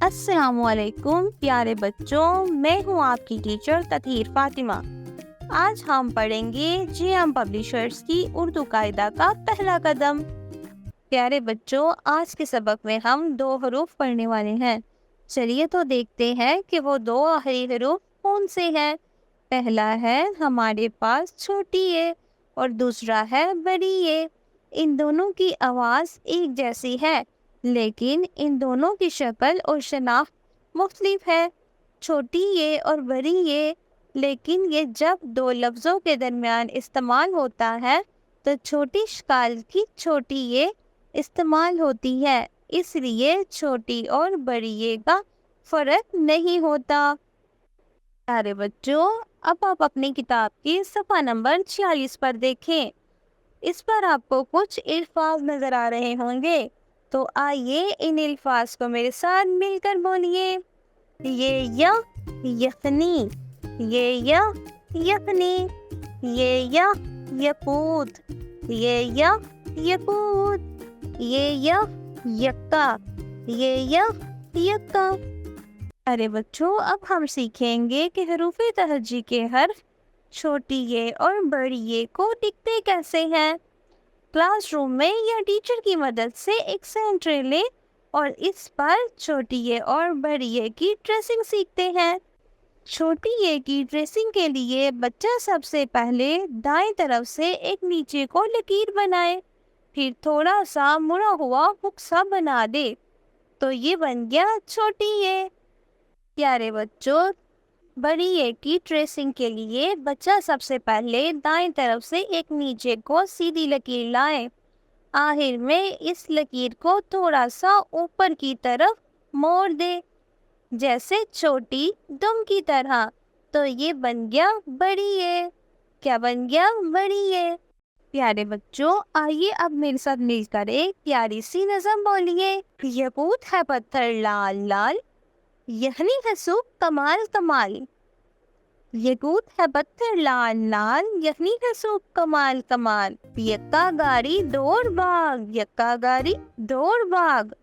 السلام علیکم پیارے بچوں، میں ہوں آپ کی ٹیچر تطہیر فاطمہ۔ آج ہم پڑھیں گے جے ایم پبلشرز کی اردو قاعدہ کا پہلا قدم۔ پیارے بچوں، آج کے سبق میں ہم 2 حروف پڑھنے والے ہیں۔ چلیے تو دیکھتے ہیں کہ وہ 2 آخری حروف کون سے ہیں۔ پہلا ہے ہمارے پاس چھوٹی اے اور دوسرا ہے بڑی اے۔ ان دونوں کی آواز ایک جیسی ہے، لیکن ان دونوں کی شکل اور شناخت مختلف ہے۔ چھوٹی اے اور بڑی اے، لیکن یہ جب 2 لفظوں کے درمیان استعمال ہوتا ہے تو چھوٹی شکال کی چھوٹی اے استعمال ہوتی ہے، اس لیے چھوٹی اور بڑی اے کا فرق نہیں ہوتا۔ پیارے بچوں، اب آپ اپنی کتاب کی صفحہ نمبر 46 پر دیکھیں۔ اس پر آپ کو کچھ الفاظ نظر آ رہے ہوں گے، تو آئیے ان الفاظ کو میرے ساتھ مل کر بولیے۔ یہ یخنی، یہ یخنی، یہ یقوت، یہ یقوت، یہ یکا، یہ یکا۔ ارے بچوں، اب ہم سیکھیں گے کہ حروف تہجی کے حرف چھوٹی اے اور بڑی اے کو لکھتے کیسے ہیں۔ کلاس روم میں یا ٹیچر کی مدد سے ایک سینٹر لیں اور اس پر چھوٹی اے اور بڑی اے کی ٹریسنگ سیکھتے ہیں۔ چھوٹی اے کی ٹریسنگ کے لیے بچہ سب سے پہلے دائیں طرف سے ایک نیچے کو لکیر بنائے، پھر تھوڑا سا مڑا ہوا ہک سا بنا دے، تو یہ بن گیا چھوٹی اے۔ پیارے بچوں، بڑی اے کی ٹریسنگ کے لیے بچہ سب سے پہلے دائیں طرف سے ایک نیچے کو سیدھی لکیر لائے، آخر میں اس لکیر کو تھوڑا سا اوپر کی طرف موڑ دے، جیسے چھوٹی دم کی طرح، تو یہ بن گیا بڑی اے۔ کیا بن گیا؟ بڑی اے۔ پیارے بچوں، آئیے اب میرے ساتھ مل کر ایک پیاری سی نظم بولیے۔ یقوت ہے پتھر لال لال، یخنی ہے سوپ کمال کمال۔ یقوت ہے پتھر لال لال، یخنی ہے سوپ کمال کمال۔ یکا گاری دوڑ بھاگ، یکا گاری دوڑ بھاگ۔